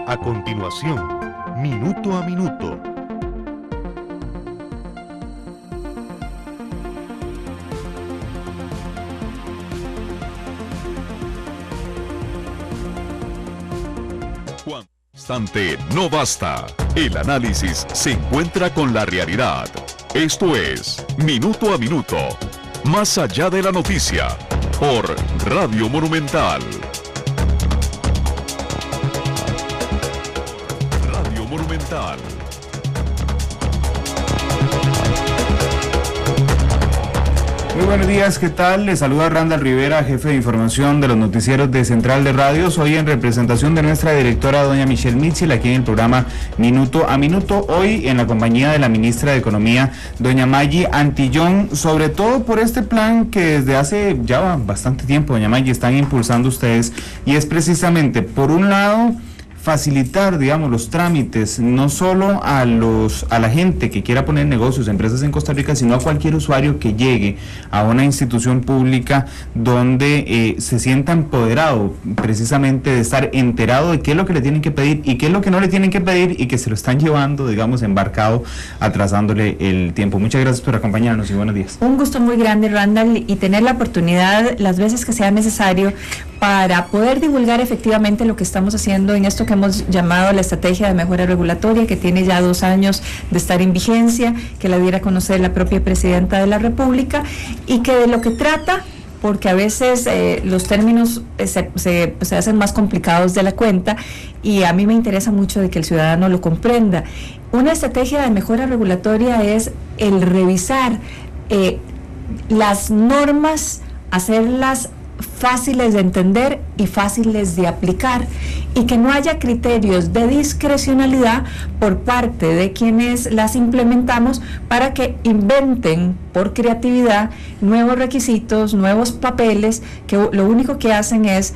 A continuación, Minuto a Minuto. Cuando el instante no basta, el análisis se encuentra con la realidad. Esto es Minuto a Minuto, más allá de la noticia, por Radio Monumental. Radio Monumental. Muy buenos días, ¿qué tal? Les saluda Randall Rivera, jefe de información de los noticieros de Central de Radios. Hoy en representación de nuestra directora, doña Michelle Mitchell, aquí en el programa Minuto a Minuto. Hoy en la compañía de la ministra de Economía, doña Maggie Antillón, sobre todo por este plan que desde hace ya bastante tiempo, doña Maggie, están impulsando ustedes, y es precisamente, por un lado, facilitar, digamos, los trámites, no solo a la gente que quiera poner negocios, empresas en Costa Rica, sino a cualquier usuario que llegue a una institución pública donde se sienta empoderado precisamente de estar enterado de qué es lo que le tienen que pedir y qué es lo que no le tienen que pedir, y que se lo están llevando, digamos, embarcado, atrasándole el tiempo. Muchas gracias por acompañarnos y buenos días. Un gusto muy grande, Randall, y tener la oportunidad las veces que sea necesario para poder divulgar efectivamente lo que estamos haciendo en esto que hemos llamado la estrategia de mejora regulatoria, que tiene ya 2 años de estar en vigencia, que la diera a conocer la propia presidenta de la República, y que de lo que trata, porque a veces los términos se hacen más complicados de la cuenta, y a mí me interesa mucho de que el ciudadano lo comprenda. Una estrategia de mejora regulatoria es el revisar las normas, hacerlas fáciles de entender y fáciles de aplicar, y que no haya criterios de discrecionalidad por parte de quienes las implementamos para que inventen por creatividad nuevos requisitos, nuevos papeles, que lo único que hacen es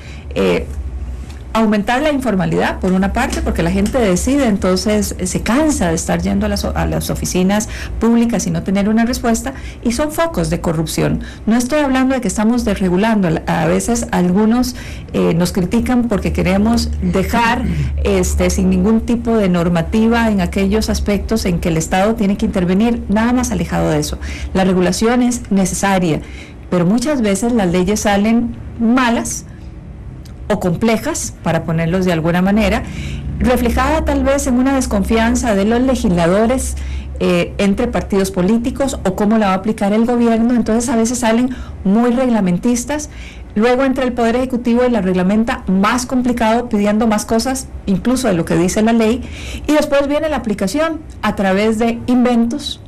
aumentar la informalidad, por una parte, porque la gente decide, entonces se cansa de estar yendo a las oficinas públicas y no tener una respuesta, y son focos de corrupción. No estoy hablando de que estamos desregulando, a veces algunos nos critican porque queremos dejar sin ningún tipo de normativa en aquellos aspectos en que el Estado tiene que intervenir, nada más alejado de eso. La regulación es necesaria, pero muchas veces las leyes salen malas o complejas, para ponerlos de alguna manera, reflejada tal vez en una desconfianza de los legisladores entre partidos políticos, o cómo la va a aplicar el gobierno. Entonces a veces salen muy reglamentistas, luego entra el Poder Ejecutivo y la reglamenta más complicado, pidiendo más cosas incluso de lo que dice la ley, y después viene la aplicación a través de inventos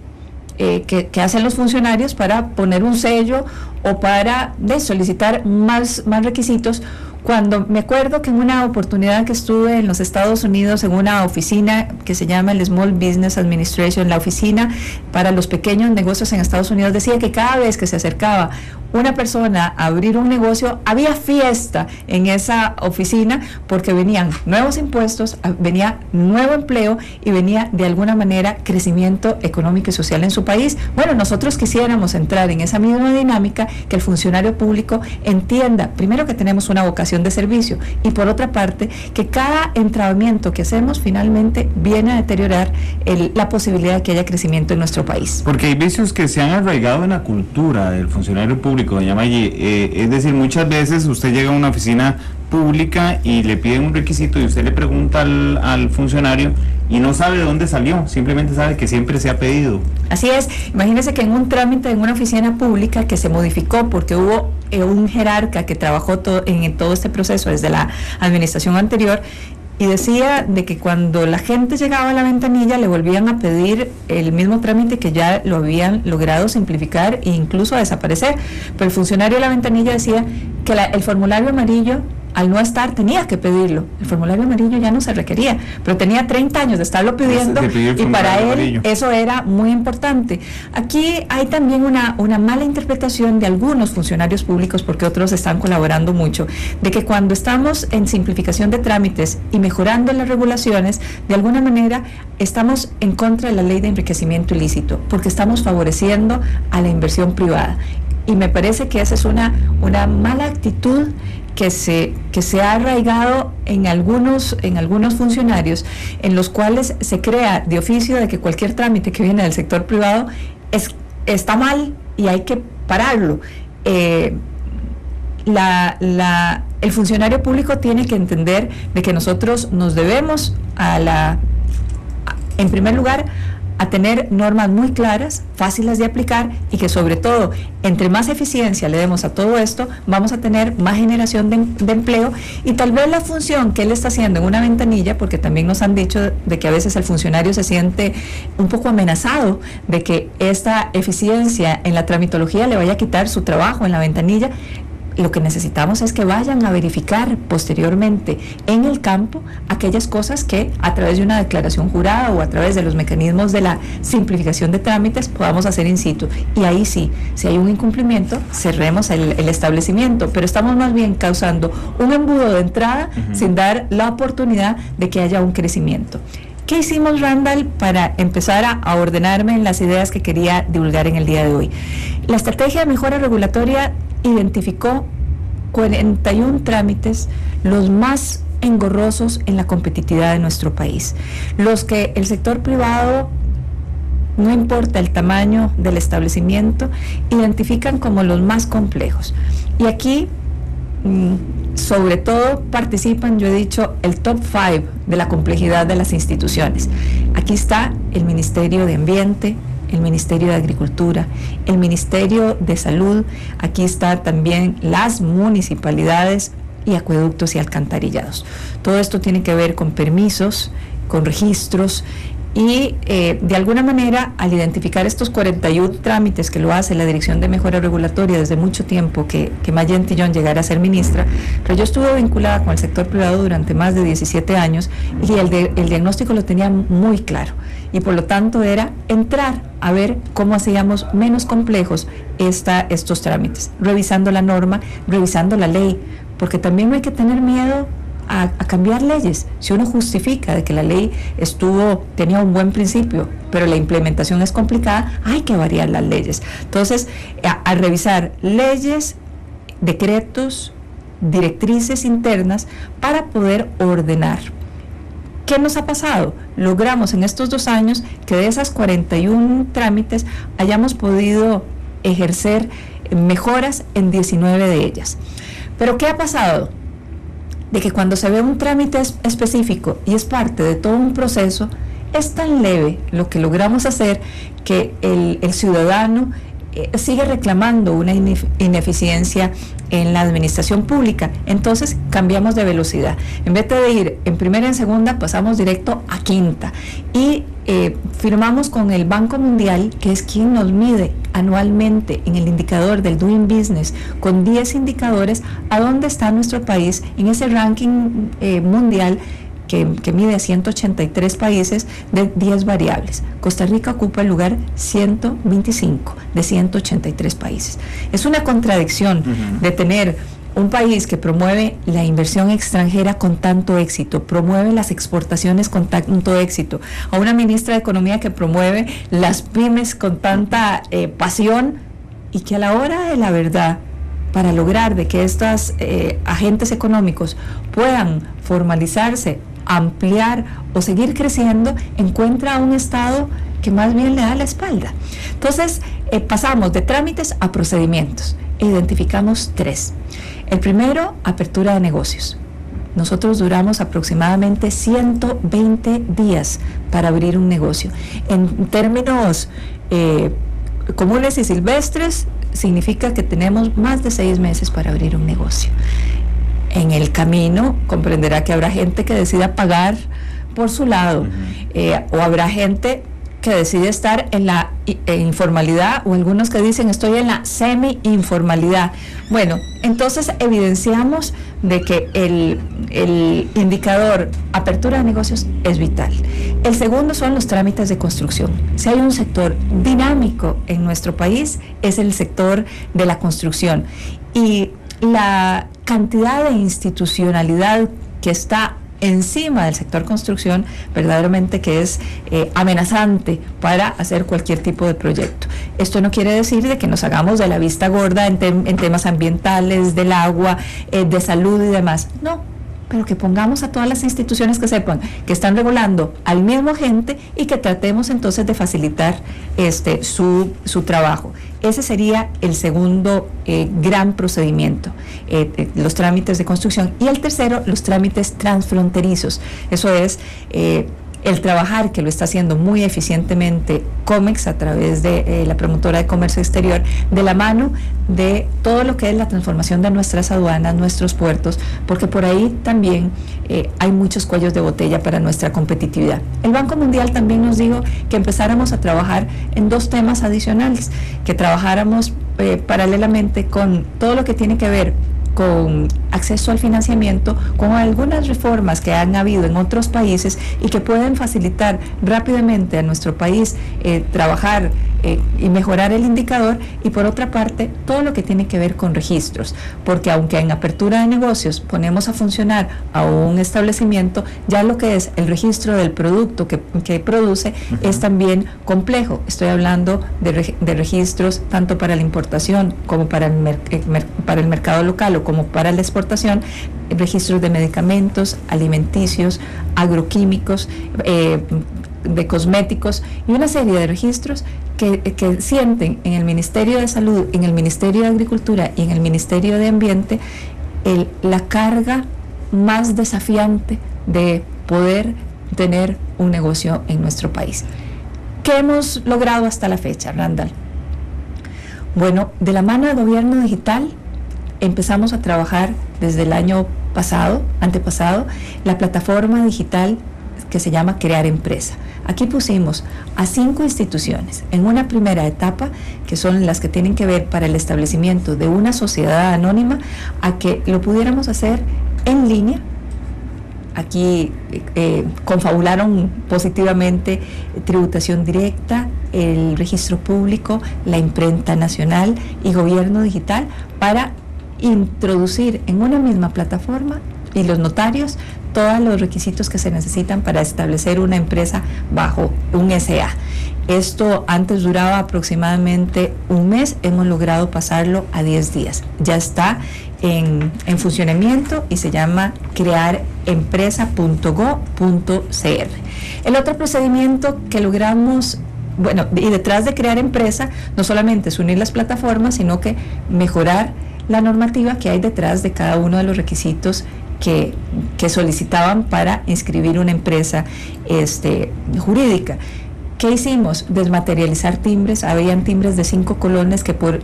que hacen los funcionarios para poner un sello o para solicitar más requisitos. Cuando me acuerdo que en una oportunidad que estuve en los Estados Unidos en una oficina que se llama el Small Business Administration, la oficina para los pequeños negocios en Estados Unidos, decía que cada vez que se acercaba una persona a abrir un negocio, había fiesta en esa oficina, porque venían nuevos impuestos, venía nuevo empleo y venía de alguna manera crecimiento económico y social en su país. Bueno, nosotros quisiéramos entrar en esa misma dinámica, que el funcionario público entienda, primero, que tenemos una vocación de servicio, y por otra parte, que cada entramiento que hacemos finalmente viene a deteriorar la posibilidad de que haya crecimiento en nuestro país. Porque hay vicios que se han arraigado en la cultura del funcionario público, doña Maggie, es decir, muchas veces usted llega a una oficina pública y le piden un requisito y usted le pregunta al funcionario y no sabe de dónde salió, simplemente sabe que siempre se ha pedido. Así es, imagínese que en un trámite en una oficina pública que se modificó porque hubo un jerarca que trabajó en todo este proceso desde la administración anterior, y decía de que cuando la gente llegaba a la ventanilla le volvían a pedir el mismo trámite que ya lo habían logrado simplificar e incluso a desaparecer, pero el funcionario de la ventanilla decía que el formulario amarillo, al no estar, tenía que pedirlo. El formulario amarillo ya no se requería, pero tenía 30 años de estarlo pidiendo, y para él amarillo. Eso era muy importante. Aquí hay también una mala interpretación de algunos funcionarios públicos, porque otros están colaborando mucho, de que cuando estamos en simplificación de trámites y mejorando las regulaciones, de alguna manera estamos en contra de la ley de enriquecimiento ilícito, porque estamos favoreciendo a la inversión privada. Y me parece que esa es una mala actitud que se ha arraigado en algunos funcionarios, en los cuales se crea de oficio de que cualquier trámite que viene del sector privado está mal y hay que pararlo. El funcionario público tiene que entender de que nosotros nos debemos en primer lugar, a tener normas muy claras, fáciles de aplicar, y que sobre todo, entre más eficiencia le demos a todo esto, vamos a tener más generación de empleo, y tal vez la función que él está haciendo en una ventanilla, porque también nos han dicho de que a veces el funcionario se siente un poco amenazado de que esta eficiencia en la tramitología le vaya a quitar su trabajo en la ventanilla. Lo que necesitamos es que vayan a verificar posteriormente en el campo aquellas cosas que a través de una declaración jurada o a través de los mecanismos de la simplificación de trámites podamos hacer in situ. Y ahí sí, si hay un incumplimiento, cerremos el establecimiento, pero estamos más bien causando un embudo de entrada sin dar la oportunidad de que haya un crecimiento. ¿Qué hicimos, Randall, para empezar a ordenarme en las ideas que quería divulgar en el día de hoy? La estrategia de mejora regulatoria identificó 41 trámites, los más engorrosos en la competitividad de nuestro país, los que el sector privado, no importa el tamaño del establecimiento, identifican como los más complejos. Y aquí, sobre todo, participan, yo he dicho, el top 5 de la complejidad de las instituciones. Aquí está el Ministerio de Ambiente, el Ministerio de Agricultura, el Ministerio de Salud, aquí está también las municipalidades y acueductos y alcantarillados. Todo esto tiene que ver con permisos, con registros, y de alguna manera, al identificar estos 41 trámites que lo hace la Dirección de Mejora Regulatoria desde mucho tiempo que Mayén Tillón llegara a ser ministra, pero yo estuve vinculada con el sector privado durante más de 17 años y el diagnóstico lo tenía muy claro, y por lo tanto era entrar a ver cómo hacíamos menos complejos estos trámites, revisando la norma, revisando la ley, porque también no hay que tener miedo a cambiar leyes. Si uno justifica de que la ley tenía un buen principio, pero la implementación es complicada, hay que variar las leyes. Entonces, a revisar leyes, decretos, directrices internas para poder ordenar. ¿Qué nos ha pasado? Logramos en estos 2 años que de esas 41 trámites hayamos podido ejercer mejoras en 19 de ellas. ¿Pero qué ha pasado? De que cuando se ve un trámite específico y es parte de todo un proceso, es tan leve lo que logramos hacer que el ciudadano sigue reclamando una ineficiencia en la administración pública. Entonces cambiamos de velocidad. En vez de ir en primera y en segunda, pasamos directo a quinta. Y firmamos con el Banco Mundial, que es quien nos mide anualmente en el indicador del Doing Business, con 10 indicadores, a dónde está nuestro país en ese ranking mundial que mide a 183 países de 10 variables. Costa Rica ocupa el lugar 125 de 183 países. Es una contradicción de tener un país que promueve la inversión extranjera con tanto éxito, promueve las exportaciones con tanto éxito, a una ministra de Economía que promueve las pymes con tanta pasión, y que a la hora de la verdad, para lograr de que estos agentes económicos puedan formalizarse, ampliar o seguir creciendo, encuentra a un Estado que más bien le da la espalda. Entonces, pasamos de trámites a procedimientos e identificamos 3. El primero, apertura de negocios. Nosotros duramos aproximadamente 120 días para abrir un negocio. En términos comunes y silvestres, significa que tenemos más de 6 meses para abrir un negocio. En el camino comprenderá que habrá gente que decida pagar por su lado, o habrá gente que decide estar en la informalidad, o algunos que dicen estoy en la semi-informalidad. Bueno, entonces evidenciamos de que el indicador apertura de negocios es vital. El segundo son los trámites de construcción. Si hay un sector dinámico en nuestro país, es el sector de la construcción. Y la cantidad de institucionalidad que está encima del sector construcción, verdaderamente que es amenazante para hacer cualquier tipo de proyecto. Esto no quiere decir de que nos hagamos de la vista gorda en temas ambientales, del agua, de salud y demás. No, pero que pongamos a todas las instituciones que sepan que están regulando al mismo agente y que tratemos entonces de facilitar su trabajo. Ese sería el segundo gran procedimiento, los trámites de construcción. Y el tercero, los trámites transfronterizos. Eso es el trabajar, que lo está haciendo muy eficientemente COMEX a través de la promotora de comercio exterior, de la mano de todo lo que es la transformación de nuestras aduanas, nuestros puertos, porque por ahí también hay muchos cuellos de botella para nuestra competitividad. El Banco Mundial también nos dijo que empezáramos a trabajar en 2 temas adicionales, que trabajáramos paralelamente con todo lo que tiene que ver con acceso al financiamiento, con algunas reformas que han habido en otros países y que pueden facilitar rápidamente a nuestro país trabajar y mejorar el indicador, y por otra parte todo lo que tiene que ver con registros, porque aunque en apertura de negocios ponemos a funcionar a un establecimiento, ya lo que es el registro del producto que produce es también complejo. Estoy hablando de registros tanto para la importación como para el mercado local o como para la exportación, registros de medicamentos, alimenticios, agroquímicos, de cosméticos y una serie de registros que sienten en el Ministerio de Salud, en el Ministerio de Agricultura y en el Ministerio de Ambiente la carga más desafiante de poder tener un negocio en nuestro país. ¿Qué hemos logrado hasta la fecha, Randall? Bueno, de la mano de Gobierno Digital empezamos a trabajar desde el año antepasado, la plataforma digital que se llama Crear Empresa. Aquí pusimos a 5 instituciones en una primera etapa, que son las que tienen que ver para el establecimiento de una sociedad anónima, a que lo pudiéramos hacer en línea. Aquí confabularon positivamente tributación directa, el registro público, la imprenta nacional y gobierno digital para introducir en una misma plataforma, y los notarios, todos los requisitos que se necesitan para establecer una empresa bajo un SA. Esto antes duraba aproximadamente un mes, hemos logrado pasarlo a 10 días. Ya está en funcionamiento y se llama crearempresa.go.cr. El otro procedimiento que logramos, bueno, y detrás de Crear Empresa, no solamente es unir las plataformas, sino que mejorar la normativa que hay detrás de cada uno de los requisitos que solicitaban para inscribir una empresa jurídica. ¿Qué hicimos? Desmaterializar timbres. Habían timbres de 5 colones que por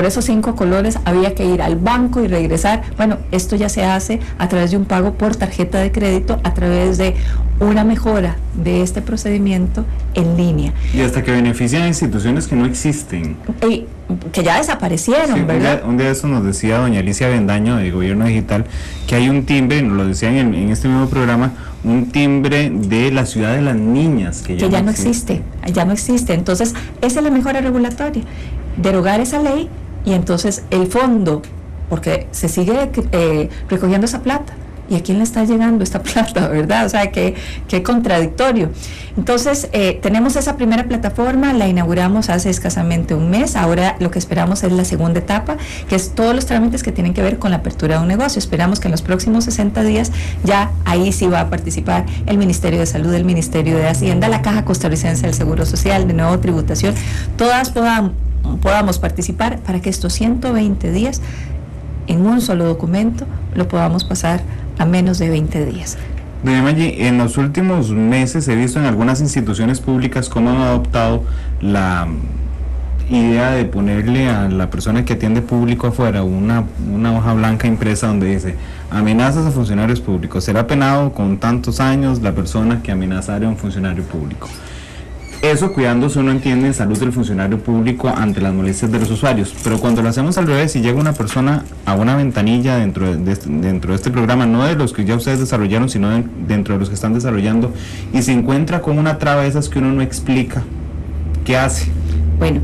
esos 5 colones había que ir al banco y regresar. Bueno, esto ya se hace a través de un pago por tarjeta de crédito, a través de una mejora de este procedimiento en línea. Y hasta que benefician a instituciones que no existen. Y que ya desaparecieron, sí, ¿verdad? Un día eso nos decía doña Alicia Bendaño de Gobierno Digital, que hay un timbre, nos lo decían en este mismo programa, un timbre de la ciudad de las niñas que ya no existe. Entonces esa es la mejora regulatoria, derogar esa ley, y entonces el fondo, porque se sigue recogiendo esa plata, ¿y a quién le está llegando esta plata, verdad? O sea, qué contradictorio. Entonces, tenemos esa primera plataforma, la inauguramos hace escasamente un mes. Ahora lo que esperamos es la segunda etapa, que es todos los trámites que tienen que ver con la apertura de un negocio. Esperamos que en los próximos 60 días ya ahí sí va a participar el Ministerio de Salud, el Ministerio de Hacienda, la Caja Costarricense del Seguro Social, de nuevo tributación, todas podamos participar para que estos 120 días en un solo documento lo podamos pasar a menos de 20 días. Doña Maggi, en los últimos meses he visto en algunas instituciones públicas cómo han adoptado la idea de ponerle a la persona que atiende público afuera una hoja blanca impresa donde dice: amenazas a funcionarios públicos, será penado con tantos años la persona que amenazara a un funcionario público. Eso cuidándose, uno entiende, en salud del funcionario público ante las molestias de los usuarios, pero cuando lo hacemos al revés y llega una persona a una ventanilla dentro de este programa, no de los que ya ustedes desarrollaron, sino dentro de los que están desarrollando, y se encuentra con una traba de esas que uno no explica, ¿qué hace? Bueno,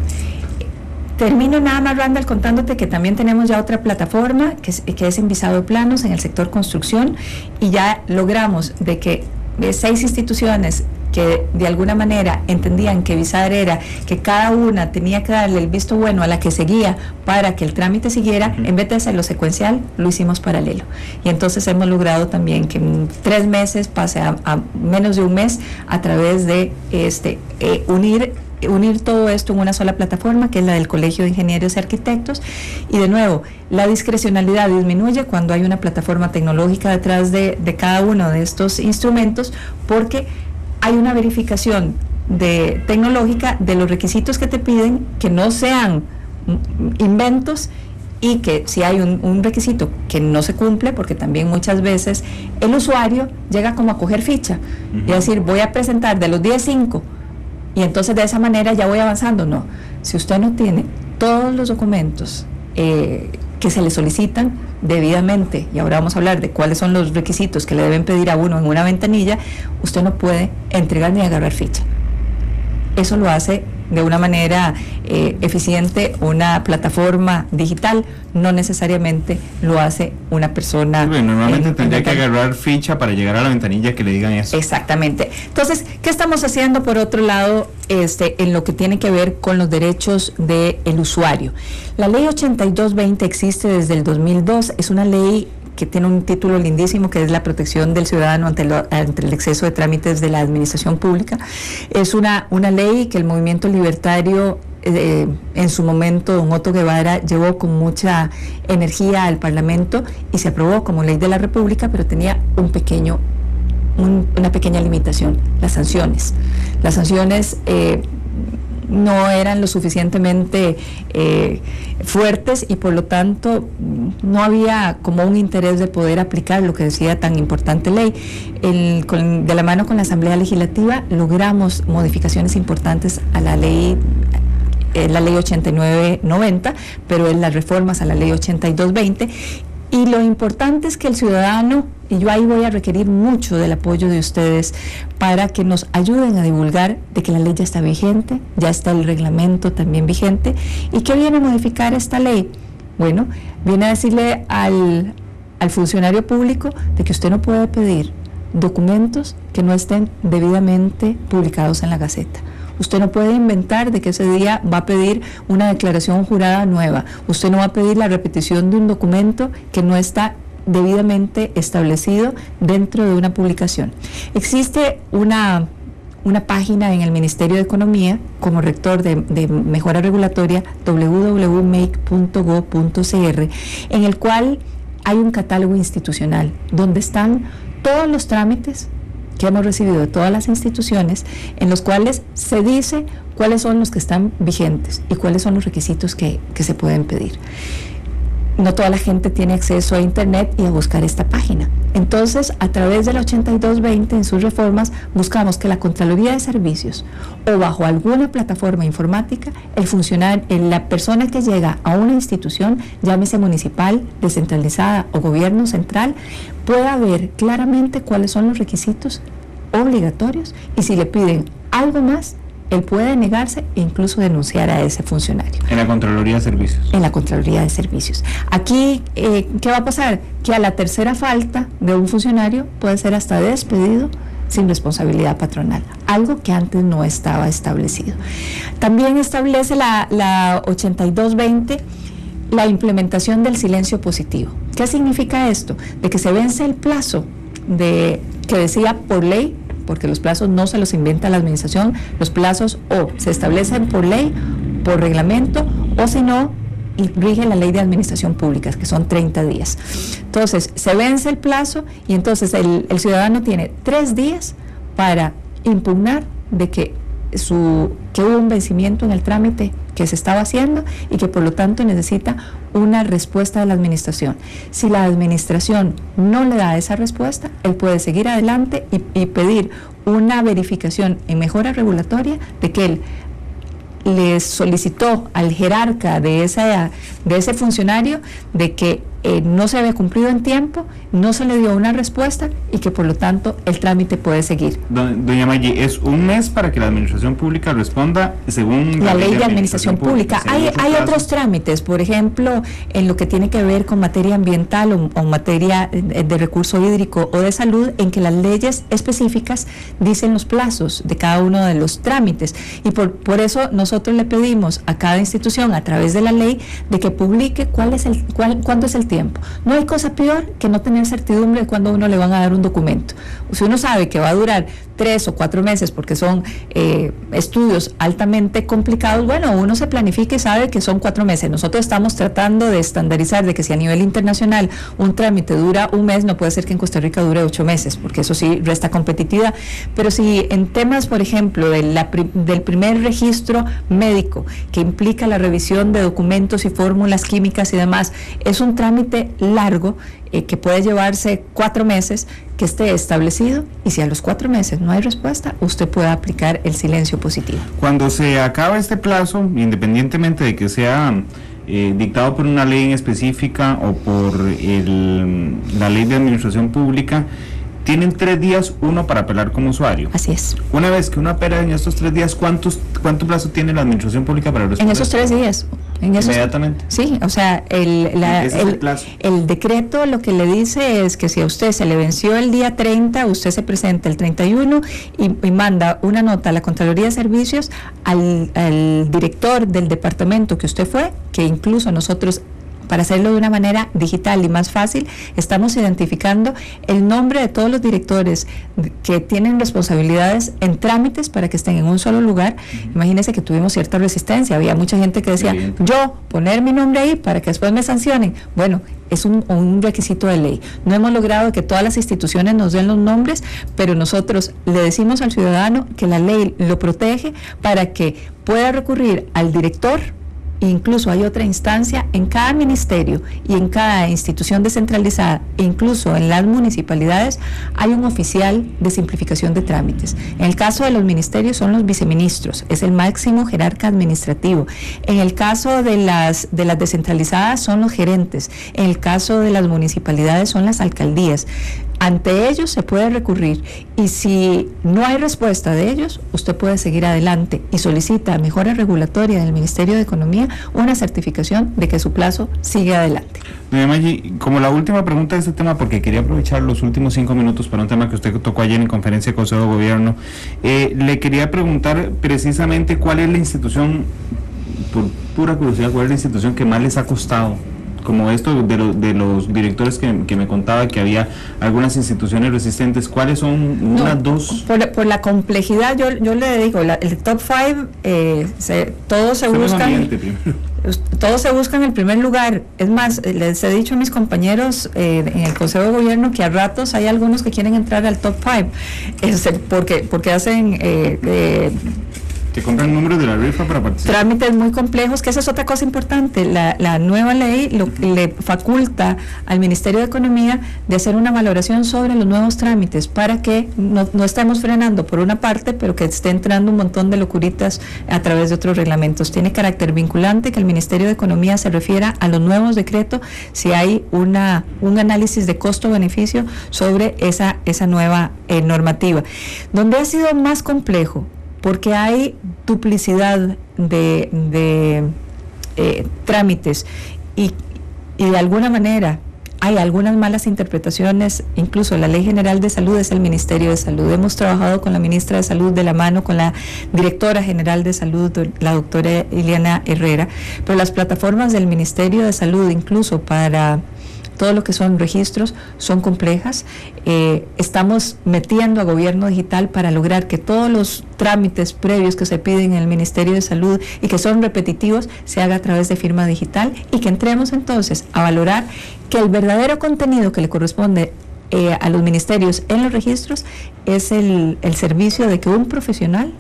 Termino nada más, Randall, contándote que también tenemos ya otra plataforma que es en visado de planos en el sector construcción, y ya logramos de que 6 instituciones que de alguna manera entendían que visar era que cada una tenía que darle el visto bueno a la que seguía para que el trámite siguiera, en vez de hacerlo secuencial, lo hicimos paralelo. Y entonces hemos logrado también que en 3 meses pase a menos de un mes a través de unir todo esto en una sola plataforma, que es la del Colegio de Ingenieros y Arquitectos. Y de nuevo, la discrecionalidad disminuye cuando hay una plataforma tecnológica detrás de cada uno de estos instrumentos, porque hay una verificación tecnológica de los requisitos que te piden, que no sean inventos, y que si hay un requisito que no se cumple, porque también muchas veces el usuario llega como a coger ficha y a decir, voy a presentar de los 10, 5, y entonces de esa manera ya voy avanzando. No, si usted no tiene todos los documentos que se le solicitan debidamente, y ahora vamos a hablar de cuáles son los requisitos que le deben pedir a uno en una ventanilla, usted no puede entregar ni agarrar ficha. Eso lo hace de una manera eficiente una plataforma digital, no necesariamente lo hace una persona. Bueno, normalmente tendría que agarrar ficha para llegar a la ventanilla que le digan eso. Exactamente. Entonces, ¿qué estamos haciendo por otro lado en lo que tiene que ver con los derechos del usuario? La ley 8220 existe desde el 2002, es una ley que tiene un título lindísimo, que es la protección del ciudadano ante el exceso de trámites de la administración pública. Es una ley que el movimiento libertario, en su momento, don Otto Guevara, llevó con mucha energía al Parlamento y se aprobó como ley de la República, pero tenía una pequeña limitación: las sanciones. Las sanciones no eran lo suficientemente fuertes, y por lo tanto no había como un interés de poder aplicar lo que decía tan importante ley. De la mano con la Asamblea Legislativa logramos modificaciones importantes a la ley 8990, pero en las reformas a la ley 8220. Y lo importante es que el ciudadano, y yo ahí voy a requerir mucho del apoyo de ustedes para que nos ayuden a divulgar de que la ley ya está vigente, ya está el reglamento también vigente. ¿Y qué viene a modificar esta ley? Bueno, viene a decirle al funcionario público de que usted no puede pedir documentos que no estén debidamente publicados en la Gaceta. Usted no puede inventar de que ese día va a pedir una declaración jurada nueva. Usted no va a pedir la repetición de un documento que no está debidamente establecido dentro de una publicación. Existe una página en el Ministerio de Economía, como rector de Mejora Regulatoria, www.make.go.cr, en el cual hay un catálogo institucional donde están todos los trámites que hemos recibido de todas las instituciones, en los cuales se dice cuáles son los que están vigentes y cuáles son los requisitos que se pueden pedir. No toda la gente tiene acceso a internet y a buscar esta página. Entonces, a través de la 8220, en sus reformas, buscamos que la Contraloría de Servicios, o bajo alguna plataforma informática, la persona que llega a una institución, llámese municipal, descentralizada o gobierno central, pueda ver claramente cuáles son los requisitos obligatorios, y si le piden algo más, él puede negarse e incluso denunciar a ese funcionario. En la Contraloría de Servicios. En la Contraloría de Servicios. Aquí, ¿qué va a pasar? Que a la tercera falta de un funcionario puede ser hasta despedido sin responsabilidad patronal, algo que antes no estaba establecido. También establece la 8220 la implementación del silencio positivo. ¿Qué significa esto? De que se vence el plazo que decía por ley, porque los plazos no se los inventa la administración, los plazos o se establecen por ley, por reglamento, o si no, rige la ley de administración pública, que son 30 días. Entonces, se vence el plazo y entonces el ciudadano tiene 3 días para impugnar de que hubo un vencimiento en el trámite que se estaba haciendo y que por lo tanto necesita una respuesta de la administración. Si la administración no le da esa respuesta, él puede seguir adelante y pedir una verificación en mejora regulatoria de que él le solicitó al jerarca de ese funcionario de que no se había cumplido en tiempo, no se le dio una respuesta y que por lo tanto el trámite puede seguir. Doña Maggi, es un mes para que la administración pública responda según la ley de administración pública. Hay otros trámites, por ejemplo, en lo que tiene que ver con materia ambiental o materia de recurso hídrico o de salud, en que las leyes específicas dicen los plazos de cada uno de los trámites, y por eso nosotros le pedimos a cada institución a través de la ley de que publique cuándo es el tiempo. No hay cosa peor que no tener certidumbre de cuándo a uno le van a dar un documento. Si uno sabe que va a durar 3 o 4 meses porque son estudios altamente complicados, bueno, uno se planifica y sabe que son 4 meses. Nosotros estamos tratando de estandarizar de que si a nivel internacional un trámite dura un mes, no puede ser que en Costa Rica dure 8 meses, porque eso sí resta competitividad. Pero si en temas, por ejemplo, del primer registro médico, que implica la revisión de documentos y fórmulas químicas y demás, es un trámite largo, que puede llevarse 4 meses, que esté establecido, y si a los 4 meses no hay respuesta, usted puede aplicar el silencio positivo. Cuando se acaba este plazo, independientemente de que sea dictado por una ley en específica o por la ley de administración pública, tienen 3 días uno para apelar como usuario. Así es. Una vez que uno apela en estos 3 días, ¿cuánto plazo tiene la administración pública para responder? En esos 3 días. Inmediatamente. Sí, o sea, el decreto lo que le dice es que si a usted se le venció el día 30, usted se presenta el 31 y manda una nota a la Contraloría de Servicios al director del departamento que usted fue, que incluso nosotros, para hacerlo de una manera digital y más fácil, estamos identificando el nombre de todos los directores que tienen responsabilidades en trámites para que estén en un solo lugar. Imagínense que tuvimos cierta resistencia, había mucha gente que decía, yo poner mi nombre ahí para que después me sancionen. Bueno, es un requisito de ley. No hemos logrado que todas las instituciones nos den los nombres, pero nosotros le decimos al ciudadano que la ley lo protege para que pueda recurrir al director. Incluso hay otra instancia en cada ministerio y en cada institución descentralizada, e incluso en las municipalidades hay un oficial de simplificación de trámites. En el caso de los ministerios son los viceministros, es el máximo jerarca administrativo. En el caso de las descentralizadas son los gerentes. En el caso de las municipalidades son las alcaldías. Ante ellos se puede recurrir, y si no hay respuesta de ellos, usted puede seguir adelante y solicita a Mejora Regulatoria del Ministerio de Economía una certificación de que su plazo sigue adelante. Doña Maggi, como la última pregunta de este tema, porque quería aprovechar los últimos 5 minutos para un tema que usted tocó ayer en conferencia de Consejo de Gobierno, le quería preguntar precisamente cuál es la institución, por pura curiosidad, cuál es la institución que más les ha costado, como esto de los directores que me contaba que había algunas instituciones resistentes. ¿Cuáles son unas dos? Por la complejidad, yo le digo, el top 5, todos se buscan. Todos se buscan el primer lugar. Es más, les he dicho a mis compañeros en el Consejo de Gobierno que a ratos hay algunos que quieren entrar al top 5, porque hacen que compran números de la rifa para participar. Trámites muy complejos, que esa es otra cosa importante. La nueva ley le faculta al Ministerio de Economía de hacer una valoración sobre los nuevos trámites para que no estemos frenando por una parte, pero que esté entrando un montón de locuritas a través de otros reglamentos. Tiene carácter vinculante que el Ministerio de Economía se refiera a los nuevos decretos si hay un análisis de costo-beneficio sobre esa nueva normativa. Donde ha sido más complejo, porque hay duplicidad de trámites y de alguna manera hay algunas malas interpretaciones. Incluso la Ley General de Salud es el Ministerio de Salud. Hemos trabajado con la ministra de Salud de la mano, con la directora general de Salud, la doctora Ileana Herrera, pero las plataformas del Ministerio de Salud, incluso para todo lo que son registros, son complejas. Estamos metiendo a gobierno digital para lograr que todos los trámites previos que se piden en el Ministerio de Salud y que son repetitivos se haga a través de firma digital, y que entremos entonces a valorar que el verdadero contenido que le corresponde a los ministerios en los registros es el servicio de que un profesional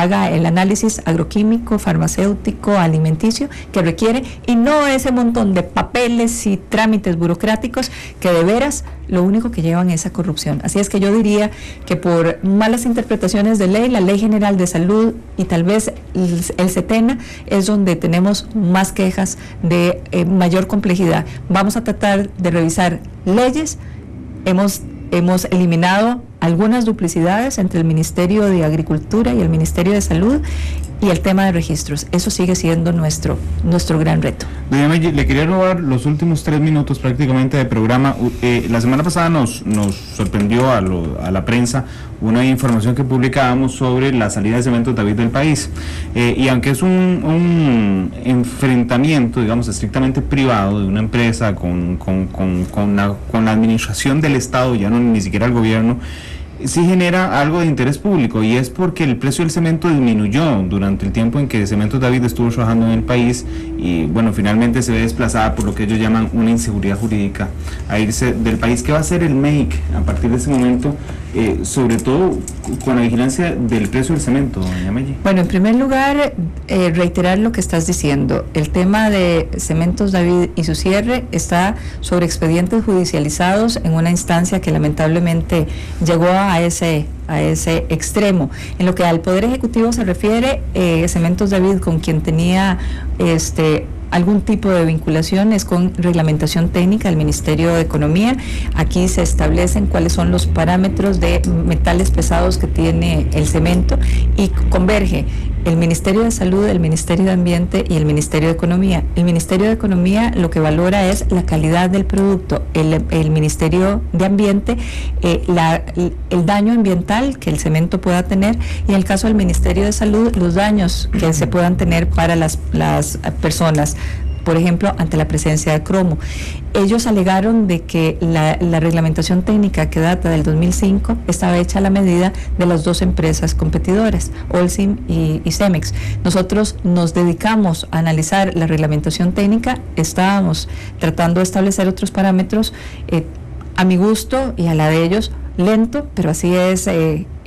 haga el análisis agroquímico, farmacéutico, alimenticio que requiere, y no ese montón de papeles y trámites burocráticos que de veras lo único que llevan es a corrupción. Así es que yo diría que por malas interpretaciones de ley, la Ley General de Salud y tal vez el CETENA es donde tenemos más quejas de mayor complejidad. Vamos a tratar de revisar leyes. Hemos eliminado algunas duplicidades entre el Ministerio de Agricultura y el Ministerio de Salud, y el tema de registros. Eso sigue siendo nuestro gran reto. Doña Meji, le quería robar los últimos 3 minutos prácticamente de programa. La semana pasada nos sorprendió a la prensa una información que publicábamos sobre la salida de Cementos David del país. Y aunque es un enfrentamiento, digamos, estrictamente privado de una empresa con la administración del Estado, ya no ni siquiera el gobierno, sí genera algo de interés público, y es porque el precio del cemento disminuyó durante el tiempo en que Cementos David estuvo trabajando en el país, y bueno, finalmente se ve desplazada por lo que ellos llaman una inseguridad jurídica a irse del país. ¿Qué va a hacer el MEIC a partir de ese momento, sobre todo con la vigilancia del precio del cemento, doña Meji? Bueno, en primer lugar, reiterar lo que estás diciendo. El tema de Cementos David y su cierre está sobre expedientes judicializados en una instancia que lamentablemente llegó a ese extremo. En lo que al Poder Ejecutivo se refiere, Cementos David, con quien tenía algún tipo de vinculación, es con reglamentación técnica del Ministerio de Economía. Aquí se establecen cuáles son los parámetros de metales pesados que tiene el cemento, y converge el Ministerio de Salud, el Ministerio de Ambiente y el Ministerio de Economía. El Ministerio de Economía lo que valora es la calidad del producto. El Ministerio de Ambiente, el daño ambiental que el cemento pueda tener, y en el caso del Ministerio de Salud, los daños que se puedan tener para las personas, por ejemplo, ante la presencia de cromo. Ellos alegaron de que la reglamentación técnica, que data del 2005, estaba hecha a la medida de las dos empresas competidoras, Holcim y Cemex. Nosotros nos dedicamos a analizar la reglamentación técnica, estábamos tratando de establecer otros parámetros, a mi gusto y a la de ellos, lento, pero así es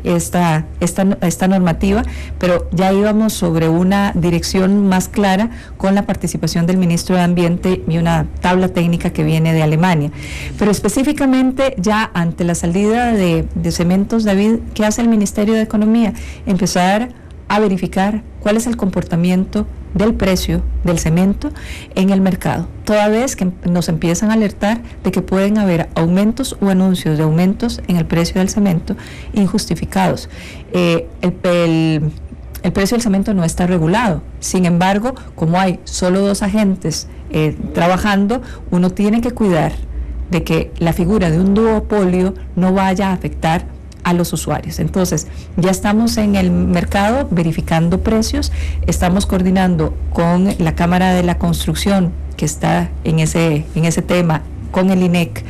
esta normativa, pero ya íbamos sobre una dirección más clara con la participación del ministro de Ambiente y una tabla técnica que viene de Alemania. Pero específicamente, ya ante la salida de Cementos David, ¿qué hace el Ministerio de Economía? Empezar a verificar cuál es el comportamiento del precio del cemento en el mercado, toda vez que nos empiezan a alertar de que pueden haber aumentos o anuncios de aumentos en el precio del cemento injustificados. El precio del cemento no está regulado. Sin embargo, como hay solo 2 agentes trabajando, uno tiene que cuidar de que la figura de un duopolio no vaya a afectar a los usuarios. Entonces, ya estamos en el mercado verificando precios, estamos coordinando con la Cámara de la Construcción, que está en ese tema, con el INEC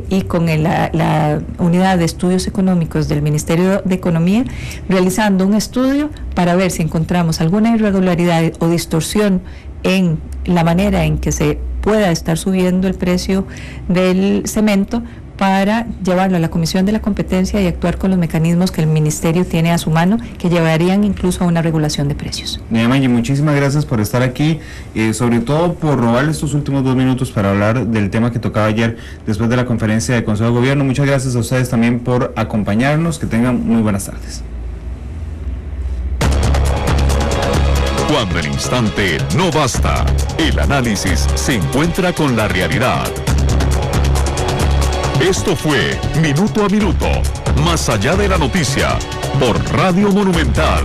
y con la Unidad de Estudios Económicos del Ministerio de Economía, realizando un estudio para ver si encontramos alguna irregularidad o distorsión en la manera en que se pueda estar subiendo el precio del cemento, para llevarlo a la Comisión de la Competencia y actuar con los mecanismos que el Ministerio tiene a su mano, que llevarían incluso a una regulación de precios. Doña Meji, muchísimas gracias por estar aquí, sobre todo por robarle estos últimos 2 minutos para hablar del tema que tocaba ayer después de la conferencia de Consejo de Gobierno. Muchas gracias a ustedes también por acompañarnos, que tengan muy buenas tardes. Cuando el instante no basta, el análisis se encuentra con la realidad. Esto fue Minuto a Minuto, más allá de la noticia, por Radio Monumental.